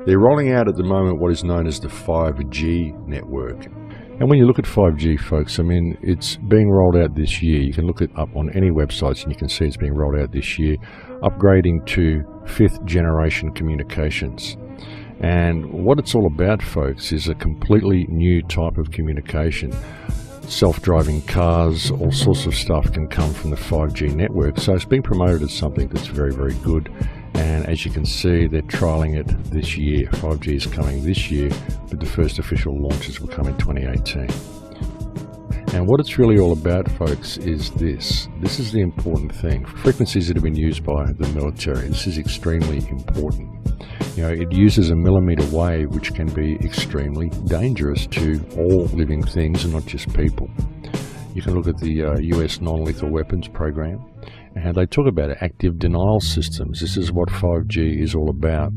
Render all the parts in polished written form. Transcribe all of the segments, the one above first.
They're rolling out at the moment what is known as the 5G network. And when you look at 5G, folks, I mean, it's being rolled out this year. You can look it up on any websites and you can see it's being rolled out this year, upgrading to 5th generation communications. And what it's all about, folks, is a completely new type of communication. Self-driving cars, all sorts of stuff can come from the 5G network. So it's being promoted as something that's very, very good. And as you can see, they're trialing it this year. 5G is coming this year, but the first official launches will come in 2018. And what it's really all about, folks, is this. This is the important thing. Frequencies that have been used by the military. This is extremely important. You know, it uses a millimeter wave, which can be extremely dangerous to all living things and not just people. You can look at the US non-lethal weapons program, and they talk about active denial systems. This is what 5G is all about.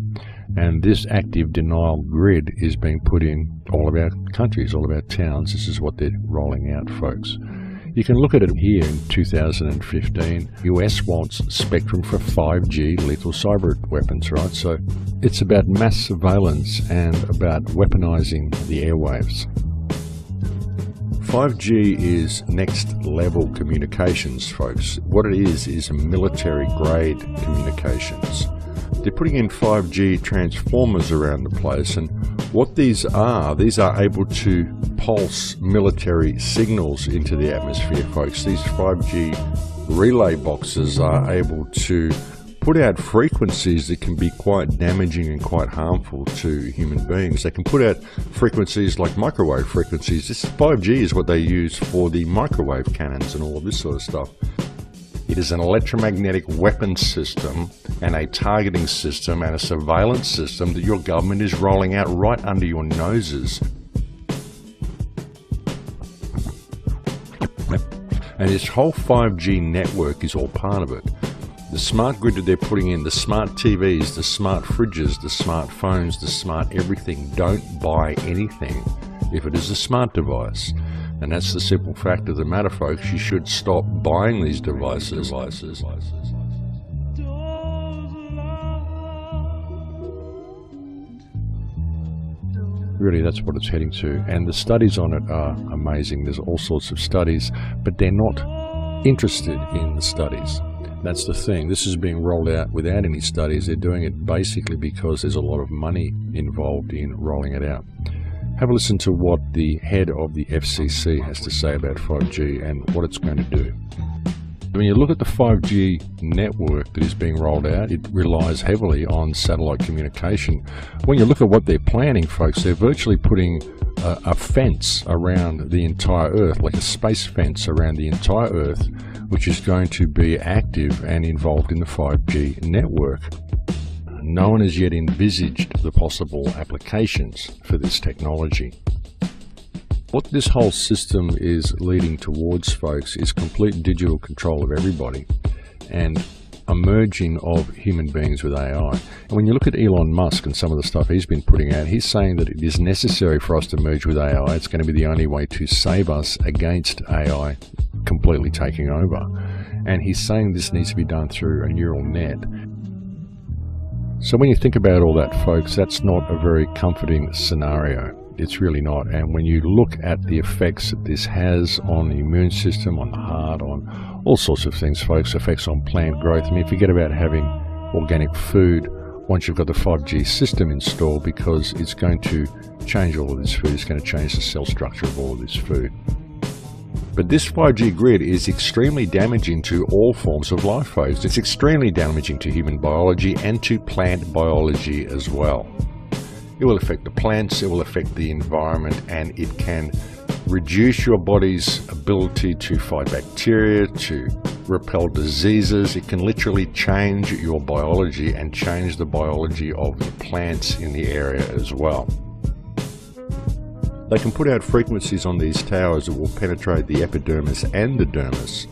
And this active denial grid is being put in all of our countries, all of our towns. This is what they're rolling out, folks. You can look at it here in 2015. US wants spectrum for 5G lethal cyber weapons, right? So it's about mass surveillance and about weaponizing the airwaves. 5G is next level communications, folks. What it is military grade communications. They're putting in 5G transformers around the place, and what these are able to pulse military signals into the atmosphere, folks. These 5G relay boxes are able to put out frequencies that can be quite damaging and quite harmful to human beings. They can put out frequencies like microwave frequencies. This 5G is what they use for the microwave cannons and all of this sort of stuff. It is an electromagnetic weapons system and a targeting system and a surveillance system that your government is rolling out right under your noses. And this whole 5G network is all part of it. The smart grid that they're putting in, the smart TVs, the smart fridges, the smartphones, the smart everything, don't buy anything if it is a smart device. And that's the simple fact of the matter, folks. You should stop buying these devices. Really, that's what it's heading to. And the studies on it are amazing. There's all sorts of studies, but they're not interested in the studies. That's the thing. This is being rolled out without any studies. They're doing it basically because there's a lot of money involved in rolling it out. Have a listen to what the head of the FCC has to say about 5G and what it's going to do. When you look at the 5G network that is being rolled out, it relies heavily on satellite communication. When you look at what they're planning, folks, they're virtually putting a fence around the entire Earth, like a space fence around the entire Earth, which is going to be active and involved in the 5G network. No one has yet envisaged the possible applications for this technology. What this whole system is leading towards, folks, is complete digital control of everybody and a merging of human beings with AI. And when you look at Elon Musk and some of the stuff he's been putting out, he's saying that it is necessary for us to merge with AI. It's going to be the only way to save us against AI completely taking over. And he's saying this needs to be done through a neural net. So when you think about all that, folks, that's not a very comforting scenario. It's really not. And when you look at the effects that this has on the immune system, on the heart, on all sorts of things, folks, effects on plant growth. I mean, forget about having organic food once you've got the 5G system installed, because it's going to change all of this food. It's going to change the cell structure of all of this food. But this 5G grid is extremely damaging to all forms of life, folks. It's extremely damaging to human biology and to plant biology as well. It will affect the plants, it will affect the environment, and it can reduce your body's ability to fight bacteria, to repel diseases. It can literally change your biology and change the biology of the plants in the area as well. They can put out frequencies on these towers that will penetrate the epidermis and the dermis.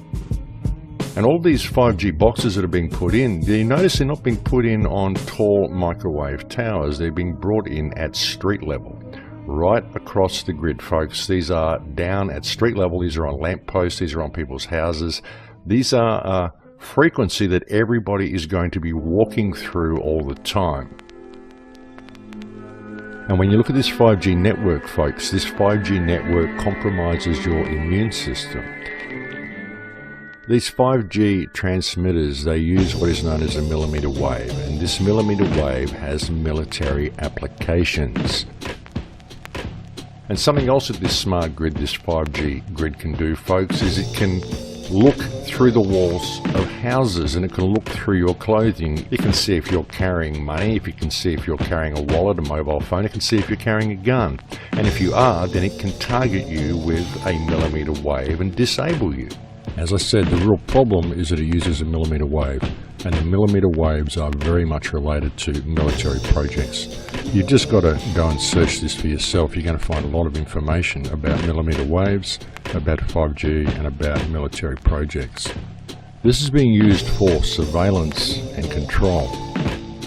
And all these 5G boxes that are being put in, you notice they're not being put in on tall microwave towers. They're being brought in at street level, right across the grid, folks. These are down at street level. These are on lampposts. These are on people's houses. These are a frequency that everybody is going to be walking through all the time. And when you look at this 5G network, folks, this 5G network compromises your immune system. These 5G transmitters, they use what is known as a millimeter wave, and this millimeter wave has military applications. And something else that this smart grid, this 5G grid can do, folks, is it can look through the walls of houses, and it can look through your clothing. It can see if you're carrying money, if you can see if you're carrying a wallet, a mobile phone, it can see if you're carrying a gun. And if you are, then it can target you with a millimeter wave and disable you. As I said, the real problem is that it uses a millimeter wave, and the millimeter waves are very much related to military projects. You've just got to go and search this for yourself. You're going to find a lot of information about millimeter waves, about 5G, and about military projects. This is being used for surveillance and control.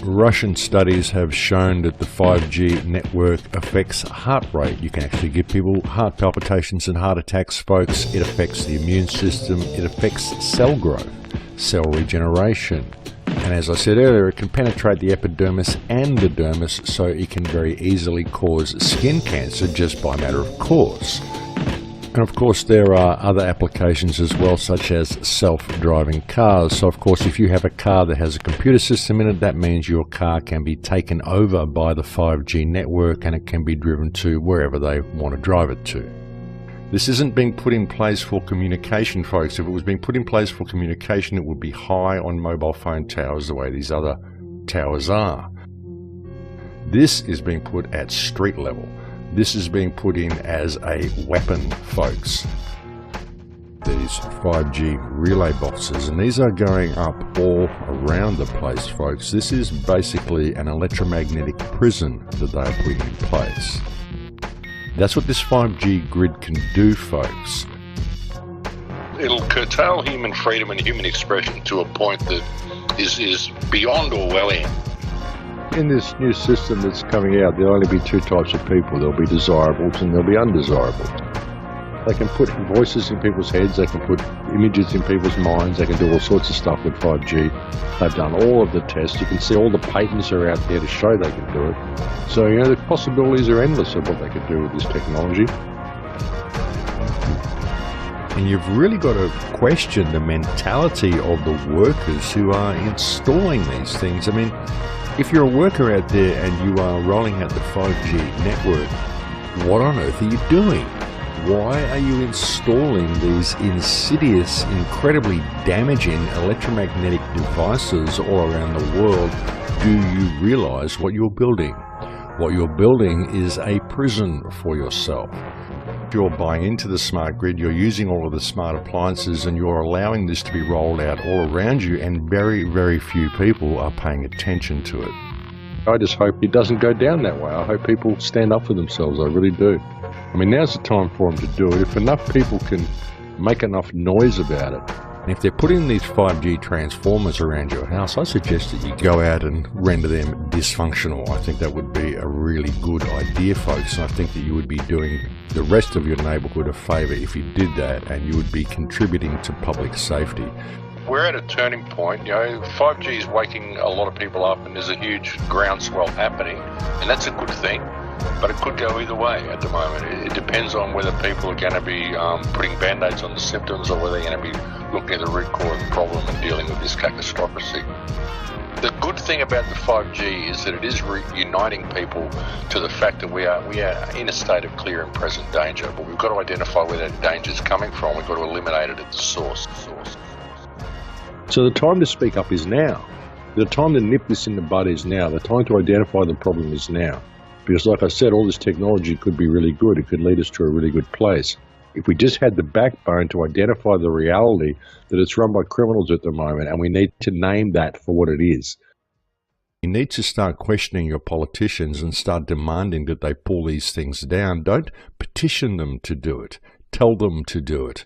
Russian studies have shown that the 5G network affects heart rate. You can actually give people heart palpitations and heart attacks, folks. It affects the immune system. It affects cell growth, cell regeneration. And as I said earlier, it can penetrate the epidermis and the dermis, so it can very easily cause skin cancer just by matter of course. And of course there are other applications as well, such as self-driving cars. So of course if you have a car that has a computer system in it, that means your car can be taken over by the 5G network and it can be driven to wherever they want to drive it to. This isn't being put in place for communication, folks. If it was being put in place for communication, it would be high on mobile phone towers the way these other towers are. This is being put at street level. This is being put in as a weapon, folks. These 5G relay boxes, and these are going up all around the place, folks. This is basically an electromagnetic prison that they are putting in place. That's what this 5G grid can do, folks. It'll curtail human freedom and human expression to a point that is beyond Orwellian. In this new system that's coming out, there'll only be two types of people. There'll be desirables and there'll be undesirables. They can put voices in people's heads, they can put images in people's minds, they can do all sorts of stuff with 5G. They've done all of the tests. You can see all the patents are out there to show they can do it. So, you know, the possibilities are endless of what they could do with this technology. And you've really got to question the mentality of the workers who are installing these things. I mean, if you're a worker out there and you are rolling out the 5G network, what on earth are you doing? Why are you installing these insidious, incredibly damaging electromagnetic devices all around the world? Do you realize what you're building? What you're building is a prison for yourself. You're buying into the smart grid, you're using all of the smart appliances, and you're allowing this to be rolled out all around you, and very, very few people are paying attention to it. I just hope it doesn't go down that way. I hope people stand up for themselves, I really do. I mean, now's the time for them to do it. If enough people can make enough noise about it, and if they're putting these 5G transformers around your house, I suggest that you go out and render them dysfunctional. I think that would be a really good idea, folks. And I think that you would be doing the rest of your neighborhood a favor if you did that, and you would be contributing to public safety. We're at a turning point. You know, 5G is waking a lot of people up, and there's a huge groundswell happening, and that's a good thing. But it could go either way at the moment. It depends on whether people are going to be putting band-aids on the symptoms, or whether they're going to be looking at the root cause of the problem and dealing with this catastrophe. The good thing about the 5G is that it is uniting people to the fact that we are in a state of clear and present danger, but we've got to identify where that danger is coming from. We've got to eliminate it at the source. So the time to speak up is now. The time to nip this in the bud is now. The time to identify the problem is now. Because like I said, all this technology could be really good. It could lead us to a really good place. If we just had the backbone to identify the reality that it's run by criminals at the moment, and we need to name that for what it is. You need to start questioning your politicians and start demanding that they pull these things down. Don't petition them to do it. Tell them to do it.